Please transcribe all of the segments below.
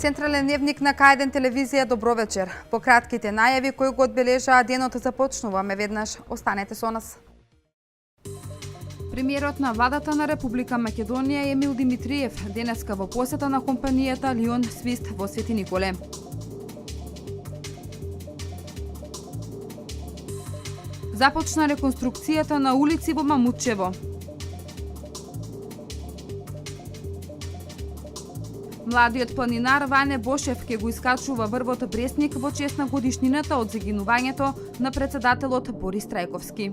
Централен дневник на К1 телевизија, добро вечер. По кратките најави кои го одбележаа денот започнуваме веднаш. Останете со нас. Премиерот на владата на Република Македонија Емил Димитриев денеска во посета на компанијата Лион Свист во Свети Николе. Започна реконструкцијата на улици во Мамутчево. Младиот планинар Ване Бошев ќе го искачува врвот Бресник во чест на годишнината од загинувањето на претседателот Борис Трајковски.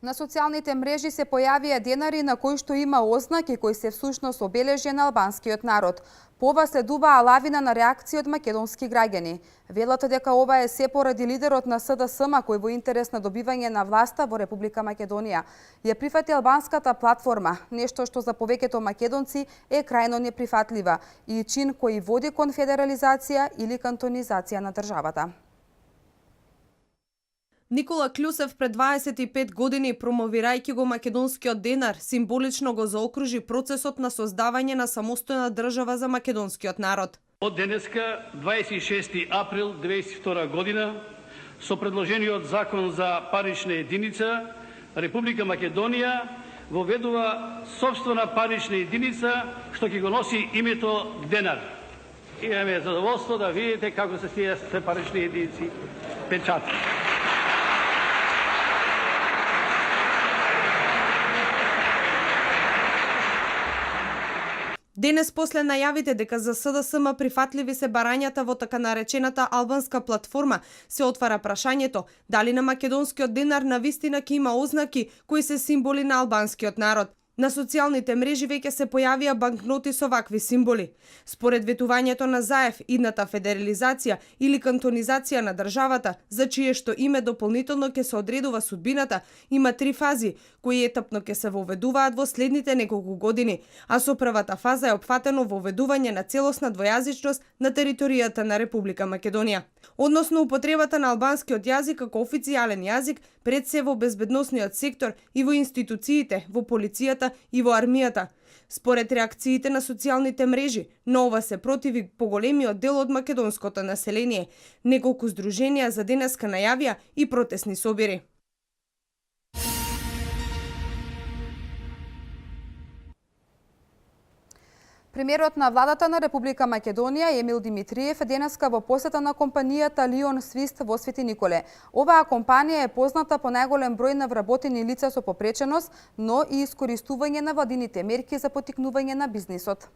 На социјалните мрежи се појавија денари на кои што има ознаки кои се всушност обележје на албанскиот народ. По ова следуваа лавина на реакции од македонски граѓани. Велат дека ова е се поради лидерот на СДСМ кој во интерес на добивање на власта во Република Македонија ја прифати албанската платформа, нешто што за повеќето македонци е крајно неприфатлива и чин кој води кон федерализација или кантонизација на државата. Никола Клюсев пред 25 години, промовирајќи го македонскиот денар, символично го заокружи процесот на создавање на самостојна држава за македонскиот народ. Од денеска, 26 април 2022 година, со предложениот закон за парична единица, Република Македонија воведува собствена парична единица што ќе го носи името денар. Имаме задоволство да видите како се тие парични единици печати. Денес после најавите дека за СДСМ прифатливи се барањата во така наречената албанска платформа, се отвара прашањето дали на македонскиот денар навистина ќе има ознаки кои се символи на албанскиот народ. На социјалните мрежи веќе се појавија банкноти со вакви символи. Според ветувањето на Заев, идната федерализација или кантонизација на државата, за чие што име дополнително ќе се одредува судбината, има 3 фази, кои етапно ќе се воведуваат во следните неколку години, а со првата фаза е опфатено воведување на целосна двојазичност на територијата на Република Македонија. Односно употребата на албанскиот јазик како официјален јазик пред се во безбедносниот сектор и во институциите, во полицијата и во армијата. Според реакциите на социјалните мрежи, на ова се противи поголемиот дел од македонското население. Неколку здруженија за денеска најавија и протестни собири. Премиерот на владата на Република Македонија Емил Димитриев денеска во посета на компанијата Лион Свист во Свети Николе. Оваа компанија е позната по најголем број на вработени лица со попреченост, но и искористување на владините мерки за поттикнување на бизнисот.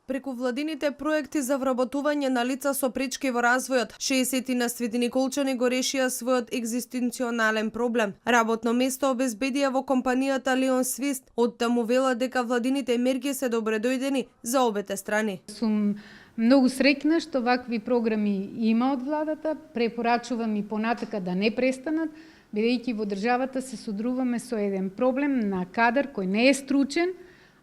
Преку владините проекти за вработување на лица со пречки во развојот, 60 на светиниколчани го решија својот екзистенционален проблем. Работно место обезбедија во компанијата Лион Свист, од таму вела дека владините мерки се добредојдени за обете страни. Сум многу среќна што вакви програми има од владата, препорачувам и понатака да не престанат, бидејќи во државата се содруваме со еден проблем на кадар кој не е стручен,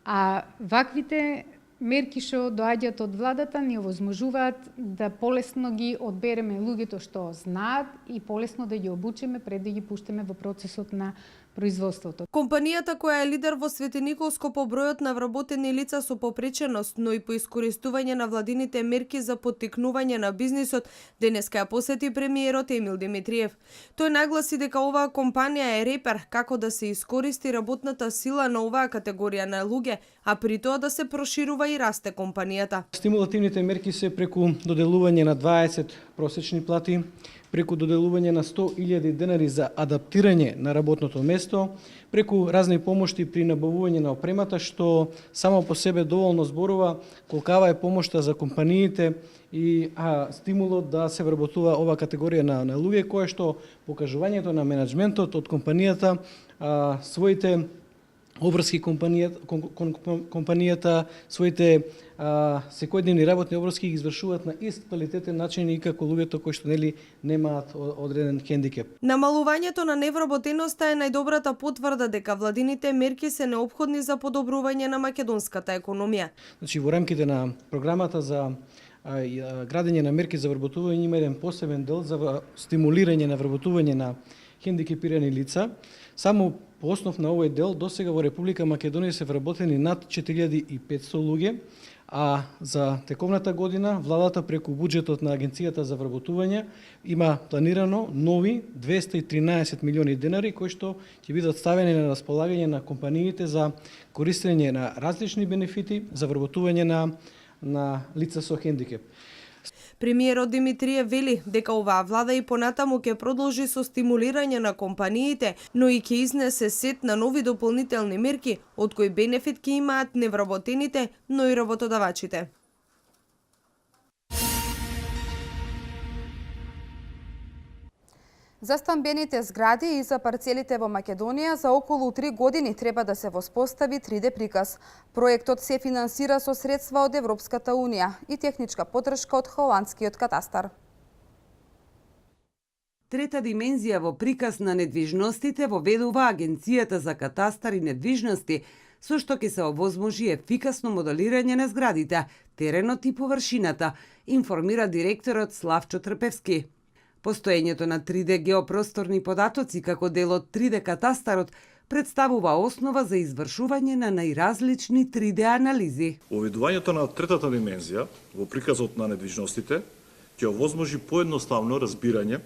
а ваквите мерки што доаѓаат од владата ни овозможуваат да полесно ги одбереме луѓето што знаат и полесно да ги обучиме пред да ги пуштиме во процесот на производството. Компанијата која е лидер во Свети Николско по бројот на вработени лица со попреченост, но и по искористување на владините мерки за поттикнување на бизнисот, денеска ја посети премиерот Емил Димитриев. Тој нагласи дека оваа компанија е репер како да се искористи работната сила на оваа категорија на луѓе, а при тоа да се проширува и расте компанијата. Стимулативните мерки се преку доделување на 20 просечни плати, преку доделување на 100.000 денари за адаптирање на работното место, преку разни помошти при набавување на опремата, што само по себе доволно зборува колкава е помошта за компаниите и стимулот да се вработува ова категорија на луѓе, кое што покажувањето на менеджментот од компанијата, своите обврски компанијата, своите секојдневни работни обврски ги извршуваат на ист квалитетен начин и како луѓето кои што немаат одреден хендикеп. Намалувањето на невработеноста е најдобрата потврда дека владините мерки се неопходни за подобрување на македонската економија. Значи во рамките на програмата за градење на мерки за вработување има еден посебен дел за стимулирање на вработување на хендикепирани лица. Само по основ на овој дел досега во Република Македонија се вработени над 4500 луѓе, а за тековната година владата преку буџетот на Агенцијата за вработување има планирано нови 213 милиони денари кои што ќе бидат ставени на располагање на компаниите за користење на различни бенефити за вработување на лица со хендикеп. Премиерот Димитриев вели дека оваа влада и понатаму ќе продолжи со стимулирање на компаниите, но и ќе изнесе сет на нови дополнителни мерки, од кои бенефит ќе имаат невработените, но и работодавачите. За стамбените згради и за парцелите во Македонија за околу 3 години треба да се воспостави 3D приказ. Проектот се финансира со средства од Европската Унија и техничка поддршка од холандскиот катастар. Трета димензија во приказ на недвижностите воведува Агенцијата за катастар и недвижности, со што ќе се овозможи ефикасно моделирање на зградите, теренот и површината, информира директорот Славчо Трпевски. Постоењето на 3D геопросторни податоци како дел од 3D катастарот представува основа за извршување на најразлични 3D анализи. Оведувањето на третата димензија во приказот на недвижностите ќе овозможи поедноставно разбирање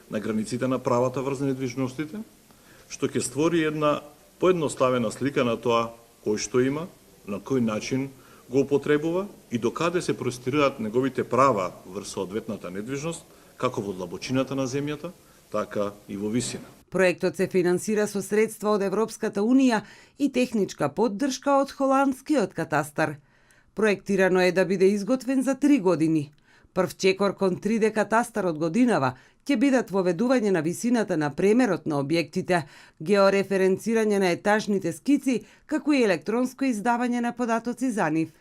на границите на правата врз недвижностите, што ќе створи една поедноставена слика на тоа кој што има, на кој начин го употребува и докаде се простираат неговите права врз соодветната недвижност, како во длабочината на земјата, така и во висина. Проектот се финансира со средства од Европската Унија и техничка поддршка од холандскиот катастар. Проектирано е да биде изготвен за 3 години. Прв чекор кон 3D катастар од годинава ќе бидат воведување на висината на премерот на објектите, геореференцирање на етажните скици, како и електронско издавање на податоци за нив.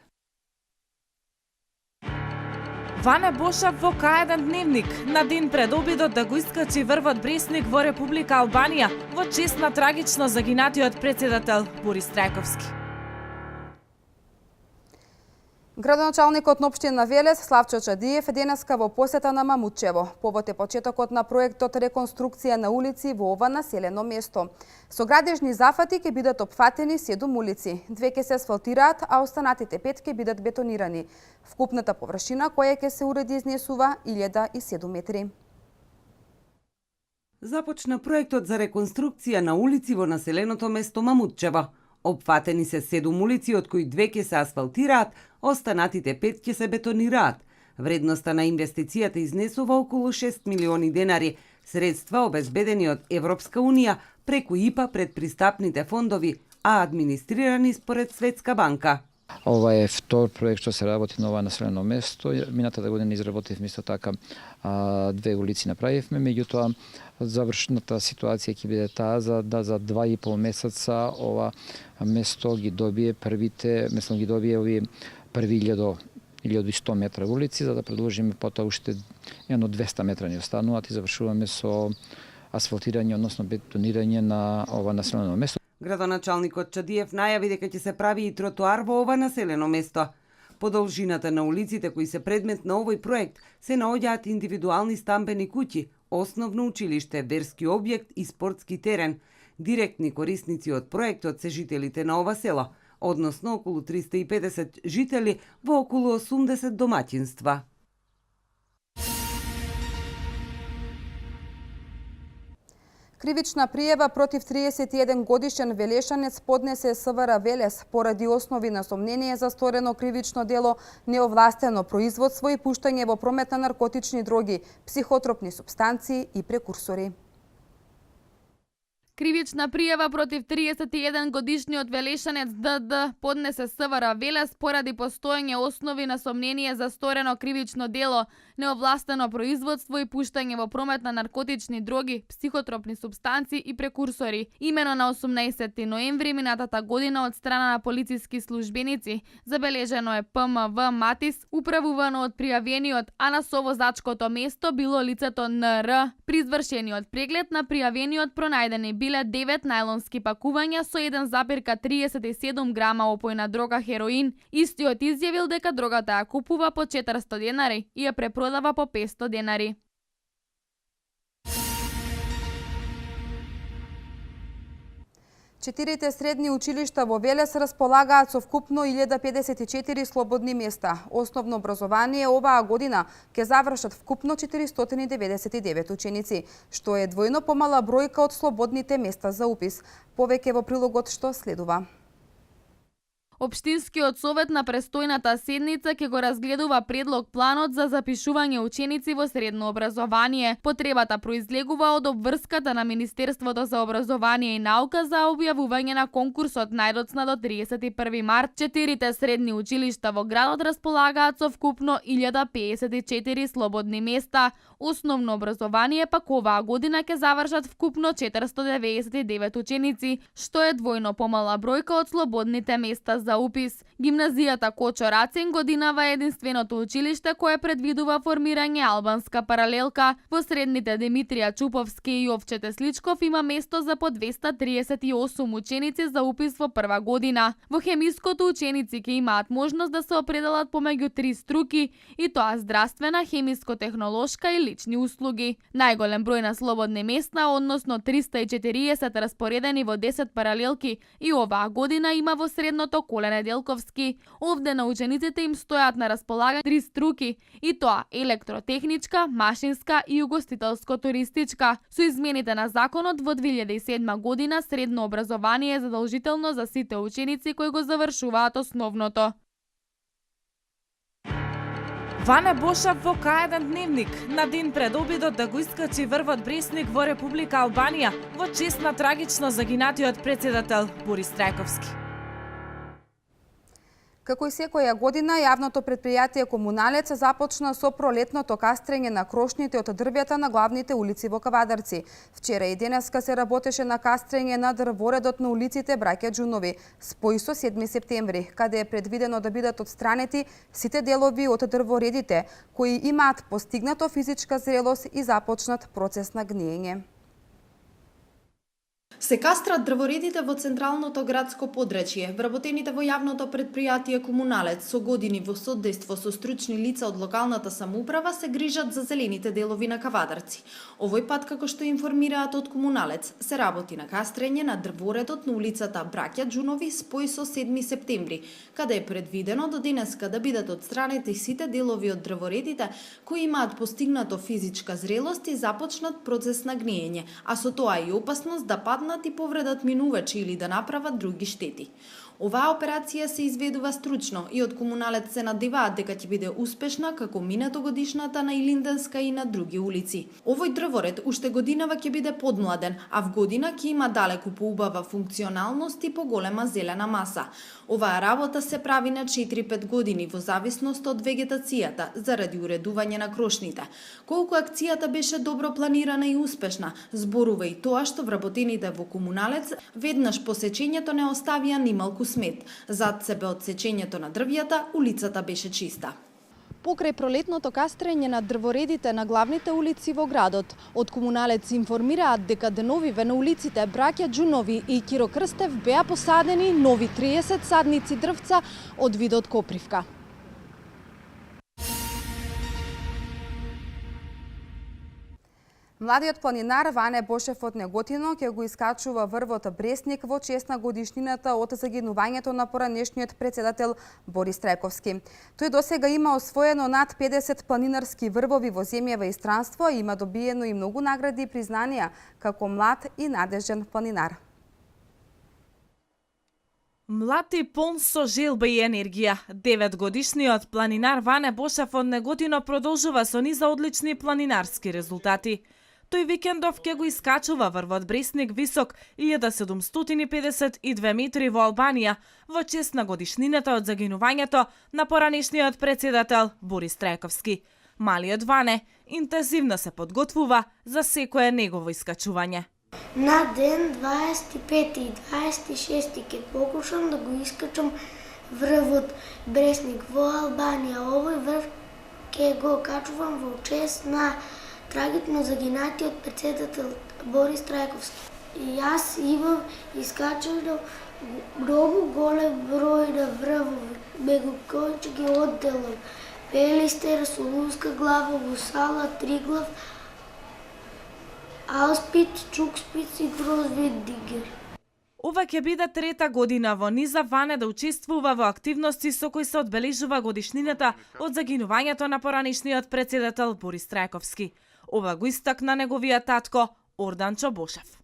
Ване Бошап во К1 дневник, на ден пред обидот да го искачи врвот Бресник во Република Албанија, во чест на трагично загинатиот претседател Борис Трајковски. Градоначалникот на општина Велес Славчо Чадиев е денеска во посета на Мамутчево. Повод е почетокот на проектот реконструкција на улици во ова населено место. Со градежни зафати ќе бидат опфатени 7 улици. 2 ќе се асфалтираат, а останатите 5 ќе бидат бетонирани. Вкупната површина која ќе се уреди изнесува 1007 метри. Започна проектот за реконструкција на улици во населеното место Мамутчево. Опфатени се 7 улици, од кои 2 ќе се асфалтираат, останатите 5 ќе се бетонираат. Вредноста на инвестицијата изнесува околу 6 милиони денари, средства обезбедени од Европска Унија преку ИПА предпристапните фондови, а администрирани според Светска банка. Ова е втор проект што се работи на ова населено место. Минатата година изработивме исто така 2 улици направивме, меѓутоа завршната ситуација ќе биде таа за 2,5 месеца ова место ги добие овие први 1100 метра улици, за да продолжиме потоа уште едно 200 метра ни остануваат и завршуваме со асфалтирање, односно бетонирање на ова населено место. Градоначалникот Чадиев најави дека ќе се прави и тротоар во ова населено место. По должината на улиците кои се предмет на овој проект се наоѓаат индивидуални стамбени куќи, основно училиште, верски објект и спортски терен. Директни корисници од проектот се жителите на ова село, односно околу 350 жители во околу 80 домаќинства. Кривична пријава против 31 годишен велешанец поднесе СВР Велес поради основи на сомнение за сторено кривично дело, неовластено производство и пуштање во промет на наркотични дроги, психотропни супстанции и прекурсори. Кривична пријава против 31 годишниот велешанец ДД поднесе СВР Велес поради постоење основи на сомнение за сторено кривично дело, неовластено производство и пуштање во промет на наркотични дроги, психотропни супстанции и прекурсори. Имено на 18 ноември минатата година од страна на полициски службеници забележено е ПМВ Матис, управувано од пријавениот, а на совозачкото место било лицето НР. При извршениот преглед на пријавениот пронајдени биле 9 најлонски пакувања со 1,37 грама опојна дрога хероин. Истиот изјавил дека дрогата ја купува по 400 денари и ја препродава по 500 денари. Четирите средни училишта во Велес располагаат со вкупно 1054 слободни места. Основно образование оваа година ќе завршат вкупно 499 ученици, што е двојно помала бројка од слободните места за упис. Повеќе во прилогот што следува. Општинскиот совет на престојната седница ќе го разгледува предлог планот за запишување ученици во средно образование. Потребата произлегува од обврската на Министерството за образование и наука за објавување на конкурсот најдоцна до 31 март. Четирите средни училишта во градот располагаат со вкупно 1054 слободни места. Основно образование пак оваа година ќе завршат вкупно 499 ученици, што е двојно помала бројка од слободните места за упис. Гимназијата Кочо Рацин годинава е единственото училиште кое предвидува формирање албанска паралелка. Во средните Димитрија Чуповски и Јовче Тесличков има место за по 238 ученици за упис во прва година. Во хемиското ученици ќе имаат можност да се определат помеѓу 3 струки, и тоа здравствена, хемиско-технолошка и лични услуги. Најголем број на слободни места, односно 340 распоредени во 10 паралелки, и оваа година има во средното Коле Неделковски. Овде на учениците им стојат на располагање 3 струки, и тоа електротехничка, машинска и угостителско-туристичка. Со измените на законот во 2007 година средно образование е задолжително за сите ученици кои го завршуваат основното. Ване Бошав во К1 дневник на ден пред обидот да го искачи врвот Бресник во Република Албанија во чест на трагично загинатиот председател Борис Трајковски. Како и секоја година, јавното предпријатие Комуналец започна со пролетното кастрење на крошните од дрвјата на главните улици во Кавадарци. Вчера и денеска се работеше на кастрење на дрворедот на улиците Браќа Џунови, спој со 7 септември, каде е предвидено да бидат отстранети сите делови од дрворедите кои имаат постигнато физичка зрелост и започнат процес на гниење. Се кастрат дрворедите во централното градско подречје. Вработените во јавното предпријатие Комуналец со години во содејство со стручни лица од локалната самоуправа се грижат за зелените делови на Кавадарци. Овој пат, како што информираат од Комуналец, се работи на кастрење на дрворедот на улицата Браќа Џунови спој со 7 септември, каде е предвидено до денеска да бидат отстранети сите делови од дрворедите кои имаат постигнато физичка зрелост и започнат процес на гниење, а со тоа и опасност да паднат и повредат минувачи или да направат други штети. Оваа операција се изведува стручно и од Комуналец се надеваат дека ќе биде успешна како минато годишната на Илинденска и на други улици. Овој дрворед уште годинава ќе биде подмладен, а в година ќе има далеку поубава функционалност и поголема зелена маса. Оваа работа се прави на 4-5 години во зависност од вегетацијата заради уредување на крошните. Колку акцијата беше добро планирана и успешна, зборува и тоа што вработените во Комуналец веднаш по сечењето не оставија нималку смет. Зад себе од сечењето на дрвјата, улицата беше чиста. Покрај пролетното кастрење на дрворедите на главните улици во градот, од Комуналец информираат дека деновиве на улиците Браќа Џунови и Киро Крстев беа посадени нови 30 садници дрвца од видот копривка. Младиот планинар Ване Бошев од Неготино ќе го искачува врвот Бресник во чест на годишнината од загинувањето на поранешниот председател Борис Трајковски. Тој досега има освоено над 50 планинарски врвови во земјава и странство и има добиено и многу награди и признанија како млад и надежен планинар. Млад и полн со желба и енергија, 9-годишниот планинар Ване Бошев од Неготино продолжува со низа одлични планинарски резултати. Тој викендов ќе го искачува врвот Бресник висок 1752 метри во Албанија во чест на годишнината од загинувањето на поранешниот председател Борис Трајковски. Малиот Ване интензивно се подготвува за секое негово искачување. На ден 25 и 26 ќе покушам да го искачам врвот Бресник во Албанија. Овој врв ќе го качувам во чест на трагично загинатиот председател Борис Трајковски. И јас имам искачано многу голем број на врвови, меѓу кои ќе ги одделам Пелистер, Солунска глава, Гусала, Триглав, Алспит, Чукспиц и Грозвендингер. Ова ќе биде трета година во низа Ване да учествува во активности со кои се одбележува годишнината од загинувањето на поранишниот претседател Борис Трајковски. Ова го истакна неговиот татко Ордан Чобошев.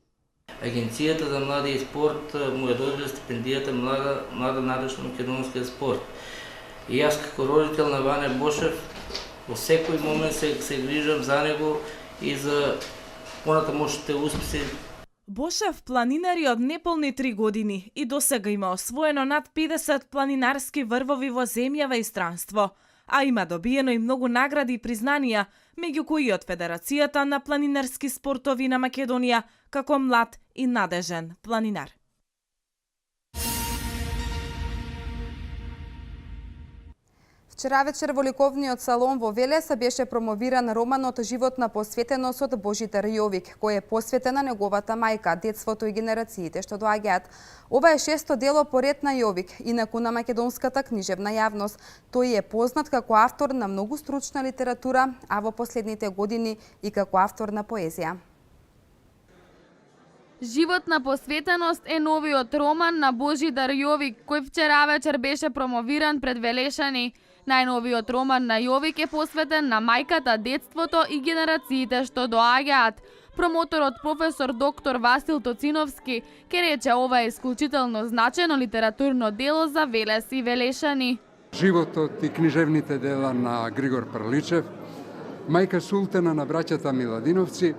Агенцијата за млади и спорт му ја доделила стипендијата млада надеж на македонскиот спорт. И јас како родител на Ване Бошев во секој момент се грижам за него и за понатамошните успеси. Бошев планинари од неполни 3 години и досега има освоено над 50 планинарски врвови во земјава и странство, а има добиено и многу награди и признанија, меѓу кои од Федерацијата на планинарски спортови на Македонија како млад и надежен планинар. Вчера вечер во ликовниот салон во Велеса беше промовиран романот «Животна посветеност» од Божидар Јовик, кој е посветен на неговата мајка, детството и генерациите што доаѓаат. Ова е 6-то дело поред на Јовик, инаку на македонската книжевна јавност. Тој е познат како автор на многу стручна литература, а во последните години и како автор на поезија. Животна посветеност е новиот роман на Божидар Јовик, кој вчера вечер беше промовиран пред Велешани. Најновиот роман на Јовик е посветен на мајката, детството и генерациите што доаѓаат. Промоторот професор доктор Васил Тоциновски ке рече ова е исклучително значено литературно дело за Велес и Велешани. Животот и книжевните дела на Григор Прличев, мајка Султана на браќата Миладиновци,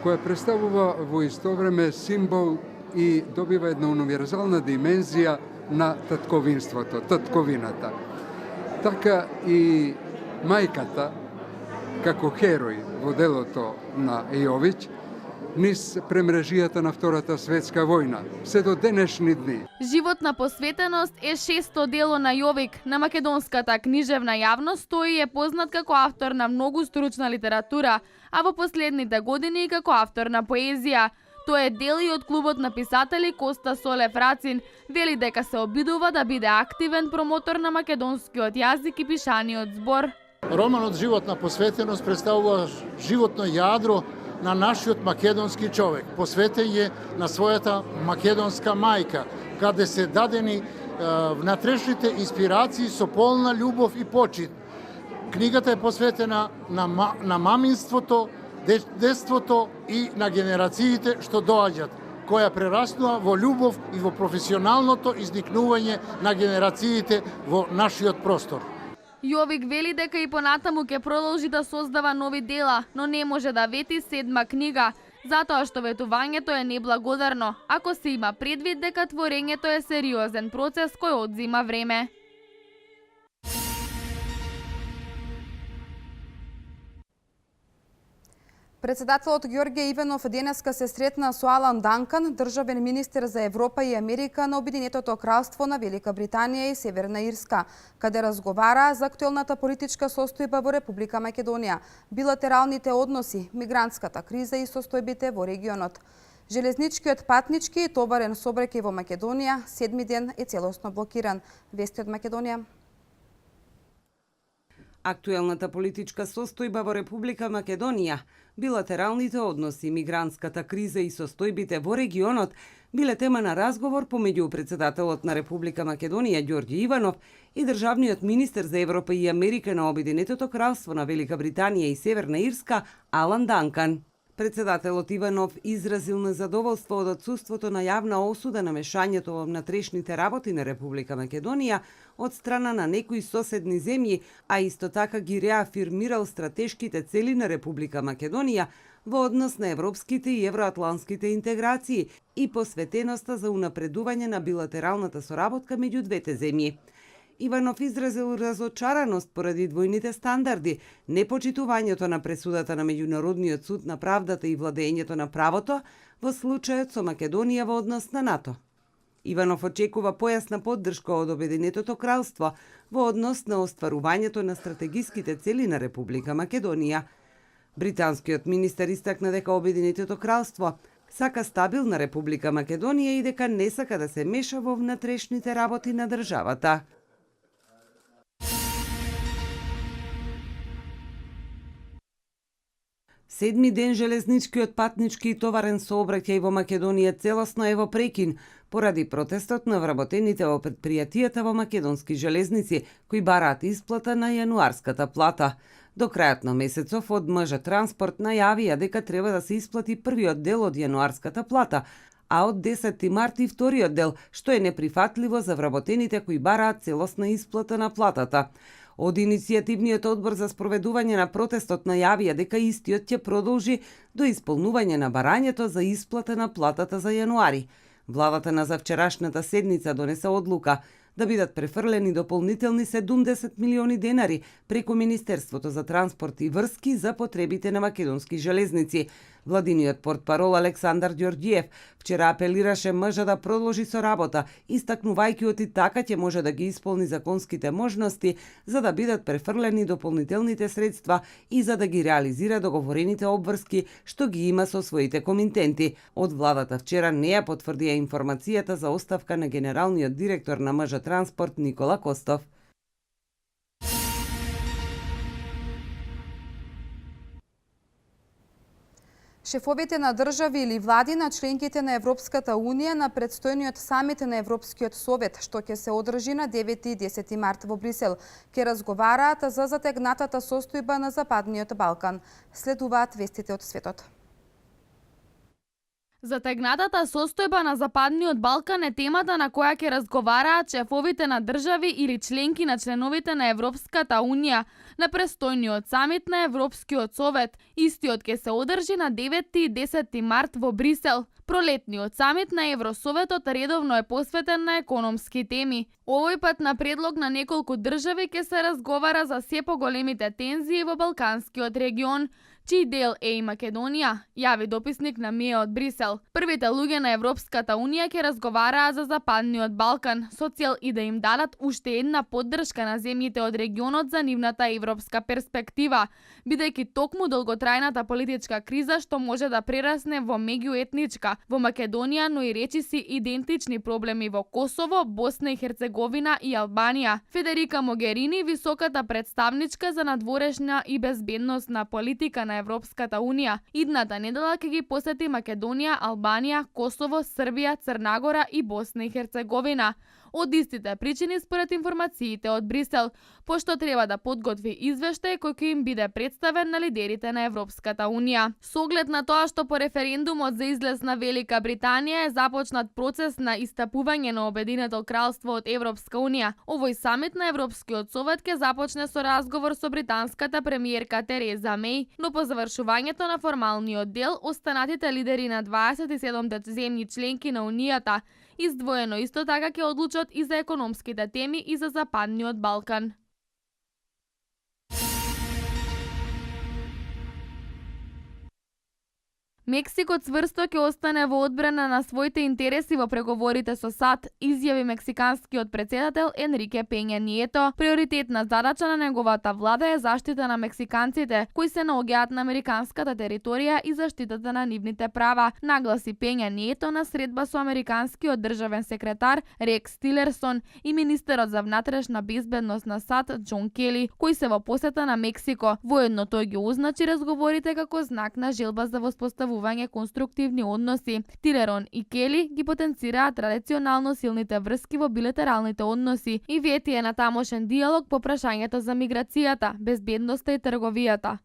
која представува во исто време символ и добива една универзална димензија на татковинството, татковината. Така и мајката, како херој во делото на Јович, низ премрежијата на Втората светска војна, се до денешни дни. Животна посветеност е 6-то дело на Јовик. На македонската книжевна јавност тој е познат како автор на многу стручна литература, а во последните години како автор на поезија. Тој е дел и од клубот на писатели Коста Солев Рацин. Вели дека се обидува да биде активен промотор на македонскиот јазик и пишаниот збор. Романот «Животна посветеност» представува животно јадро на нашиот македонски човек, посветен е на својата македонска мајка, каде се дадени внатрешните инспирации со полна љубов и почит. Книгата е посветена на маминството, детството и на генерациите што доаѓаат, која прераснува во љубов и во професионалното изникнување на генерациите во нашиот простор. Јовик вели дека и понатаму ќе продолжи да создава нови дела, но не може да вети 7-ма книга, затоа што ветувањето е неблагодарно, ако се има предвид дека творењето е сериозен процес кој одзима време. Председателот Ѓорѓе Иванов денеска се сретна со Алан Данкан, државен министер за Европа и Америка на Обединетото кралство на Велика Британија и Северна Ирска, каде разговара за актуелната политичка состојба во Република Македонија, билатералните односи, мигрантската криза и состојбите во регионот. Железничкиот патнички и товарен сообраќај во Македонија 7 ден е целосно блокиран. Вести од Македонија. Актуелната политичка состојба во Република Македонија, билатералните односи, мигрантската криза и состојбите во регионот биле тема на разговор помеѓу председателот на Република Македонија Ѓорѓе Иванов и државниот министер за Европа и Америка на Обединетото кралство на Велика Британија и Северна Ирска Алан Данкан. Председателот Иванов изразил незадоволство од отсуството на јавна осуда на мешањето во внатрешните работи на Република Македонија од страна на некои соседни земји, а исто така ги реафирмирал стратешките цели на Република Македонија во однос на европските и евроатлантските интеграции и посветеноста за унапредување на билатералната соработка меѓу двете земји. Иванов изразил разочараност поради двојните стандарди, непочитувањето на пресудата на Меѓународниот суд на правдата и владењето на правото во случајот со Македонија во однос на НАТО. Иванов очекува појасна поддршка од Обединетото кралство во однос на остварувањето на стратегиските цели на Република Македонија. Британскиот министер истакна дека Обединетото кралство сака стабилна Република Македонија и дека не сака да се меша во внатрешните работи на државата. 7-ми ден железничкиот патнички и товарен сообраќај во Македонија целосно е во прекин поради протестот на вработените во претпријатијата во македонски железници кои бараат исплата на јануарската плата. До крајот на месецов од МЖ Транспорт најавија дека треба да се исплати првиот дел од јануарската плата, а од 10 март и вториот дел, што е неприфатливо за вработените кои бараат целосна исплата на платата. Од иницијативниот одбор за спроведување на протестот најавија дека истиот ќе продолжи до исполнување на барањето за исплата на платата за јануари. Владата на завчерашната седница донесе одлука да бидат префрлени дополнителни 70 милиони денари преку Министерството за транспорт и врски за потребите на македонски железници. Владиниот портпарол Александар Ѓорѓиев вчера апелираше МЖ да продолжи со работа, истакнувајќи оти така ќе може да ги исполни законските можности за да бидат префрлени дополнителните средства и за да ги реализира договорените обврски што ги има со своите комитенти. Од владата вчера не ја потврдија информацијата за оставка на генералниот директор на МЖ Транспорт Никола Костов. Шефовите на држави или влади на членките на Европската Унија на предстојниот самит на Европскиот совет, што ќе се одржи на 9 и 10 март во Брисел, ќе разговараат за затегнатата состојба на Западниот Балкан. Следуваат вестите од светот. Затегнатата состојба на Западниот Балкан е темата на која ќе разговараат шефовите на држави или членки на членовите на Европската Унија на престојниот самит на Европскиот совет. Истиот ќе се одржи на 9 и 10 март во Брисел. Пролетниот самит на Евросоветот редовно е посветен на економски теми. Овој пат на предлог на неколку држави ќе се разговара за се поголемите тензии во Балканскиот регион, чиј дел е и Македонија, јави дописник на МИЕ од Брисел. Првите луѓе на Европската Унија ќе разговараат за Западниот Балкан, со цел и да им дадат уште една поддршка на земјите од регионот за нивната европска перспектива, бидејќи токму долготрајната политичка криза што може да прерасне во меѓуетничка во Македонија, но и речиси идентични проблеми во Косово, Босна и Херцеговина и Албанија. Федерика Могерини, високата представничка за надворешна и безбедносна политика на Европската Унија, идната недела ќе ги посети Македонија, Албанија, Косово, Србија, Црнагора и Босна и Херцеговина. Од истите причини според информациите од Брисел, пошто треба да подготви извештај кој ќе им биде представен на лидерите на Европската Унија. Со оглед на тоа што по референдумот за излез на Велика Британија е започнат процес на истапување на Обединето кралство од Европска Унија, овој самит на Европскиот совет ќе започне со разговор со британската премиерка Тереза Меј, но по завршувањето на формалниот дел, останатите лидери на 27 земји членки на Унијата издвоено исто така ќе одлучат и за економските теми и за Западниот Балкан. Мексико цврсто ќе остане во одбрана на своите интереси во преговорите со САД, изјави мексиканскиот претседател Енрике Пења Нието. Приоритетна задача на неговата влада е заштита на мексиканците кои се наоѓаат на американската територија и заштитата на нивните права, нагласи Пења Нието на средба со американскиот државен секретар Рекс Тилерсон и министерот за внатрешна безбедност на САД Џон Кели, кои се во посета на Мексико. Воедно тој ги означи разговорите како знак на желба за воспоставување конструктивни односи. Тилерон и Кели ги потенцираа традиционално силните врски во билатералните односи и ветие на тамошен диалог по прашањето за миграцијата, безбедноста и трговијата.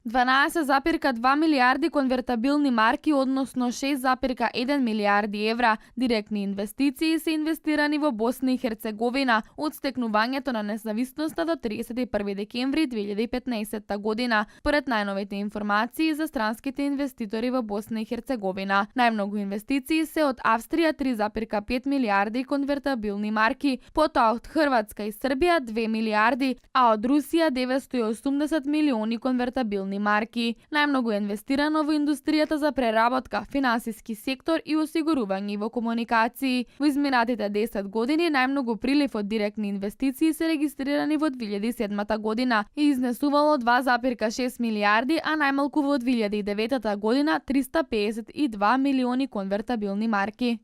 $12,2 милиарди конвертабилни марки, односно 6,1 милиарди евра директни инвестиции се инвестирани во Босна и Херцеговина од стекнувањето на независноста до 31 декември 2015 година, според најновите информации за странските инвеститори во Босна и Херцеговина. Најмногу инвестиции се од Австрија 3,5 милиарди конвертабилни марки, потоа од Хрватска и Србија 2 милиарди, а од Русија 980 милиони конвертабилни марки. Најмногу е инвестирано во индустријата за преработка, финансиски сектор и осигурување во комуникации. Во изминатите 10 години најмногу прилив од директни инвестиции се регистрирани во 2007 година и изнесувало 2,6 милиарди, а најмалку во 2009 година 352 милиони конвертабилни марки.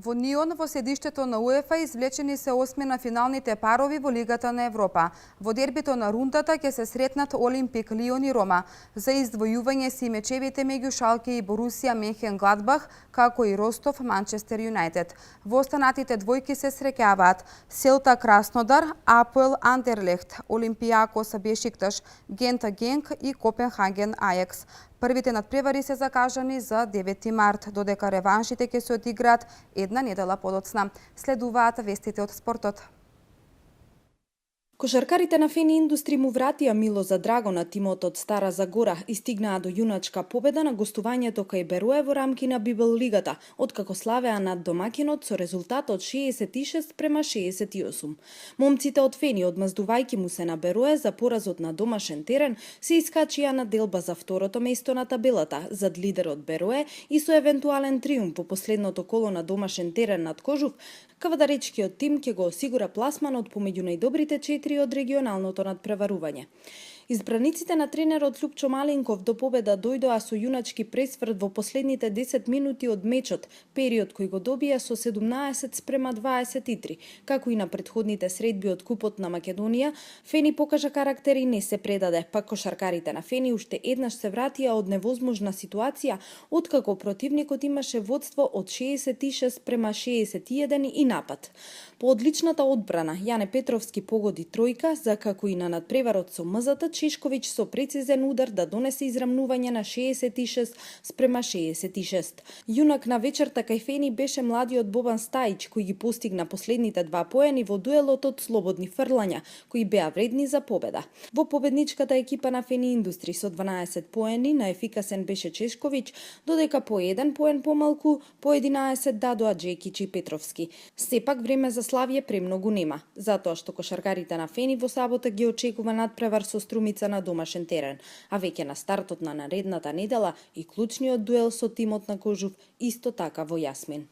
Во Нион, во седиштето на УЕФА, извлечени се 8 на финалните парови во Лигата на Европа. Во дербито на рундата ќе се сретнат Олимпик Лион и Рома. За издвојување си мечевите меѓу Шалке и Борусија Менхенгладбах, како и Ростов Манчестер Юнајтед. Во останатите двојки се среќаваат Селта Краснодар, АПЛ Андерлехт, Олимпијакос Бешикташ, Гента Генк и Копенхаген Ајакс. Првите надпревари се закажани за 9 март, додека реваншите ќе се одиграат една недела подоцна. Следуваат вестите од спортот. Кошаркарите на Фени Индустри му вратија мило за драго на тимот од Стара Загора и стигнаа до јуначка победа на гостувањето кај Берое во рамки на Бибел лигата, откако славеа над домакинот со резултат од 66-68. Момците од Фени, одмаздувајќи му се на Берое за поразот на домашен терен, се искачија на делба за второто место на табелата, зад лидерот Берое и со евентуален триумф по последното коло на домашен терен над Кожув, кавадаречкиот тим ќе го осигура пласманот помеѓу најдобрите 4 од регионалното надпреварување. Избраниците на тренерот Лупчо Малинков до победа дојдоа со јуначки пресврт во последните 10 минути од мечот, период кој го добија со 17-23. Како и на претходните средби од Купот на Македонија, Фени покажа карактер и не се предаде, па кошаркарите на Фени уште еднаш се вратија од невозможна ситуација, откако противникот имаше водство од 66-61 и напад. По одличната одбрана, Јане Петровски погоди тројка, за како и на надпреварот со МЗТ, Чешковиќ со прецизен удар да донесе израмнување на 66-66. Јунак на вечерта кај Фени беше младиот Бобан Стајич, кој ги постигна последните 2 поени во дуелот од слободни фрлања, кои беа вредни за победа. Во победничката екипа на Фени Индустри со 12 поени наефикасен беше Чешковиќ, додека по 1 поен помалку, по 11 дадоа Джекич и Петровски. Сепак време за славје премногу нема, затоа што кошаркарите на Фени во сабота ги очекува надпревар со Струмица на домашен терен, а веќе на стартот на наредната недела и клучниот дуел со тимот на Кожув исто така во Јасмин.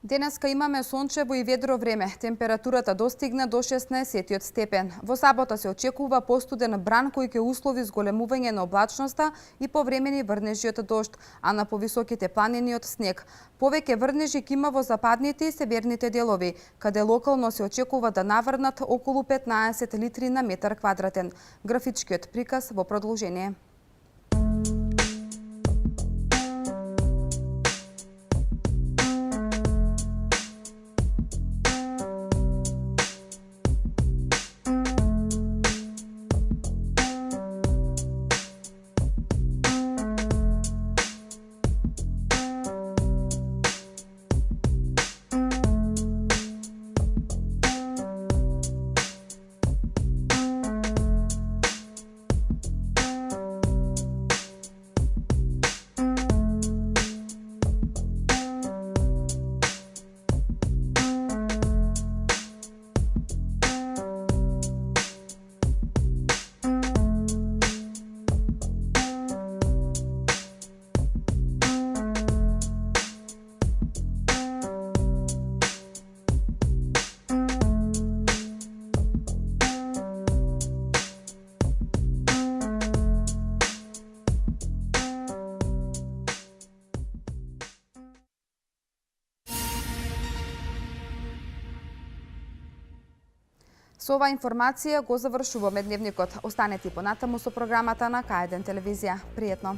Денеска имаме сончево и ведро време. Температурата достигна до 16 степен. Во сабота се очекува постуден бран кој ќе услови зголемување на облачноста и повремени врнежи од дожд, а на повисоките планини од снег. Повеќе врнежи ќе има во западните и северните делови, каде локално се очекува да наврнат околу 15 литри на метар квадратен. Графичкиот приказ во продолжение. Со оваа информација го завршуваме дневникот. Останете и понатаму со програмата на К1 телевизија. Пријатно!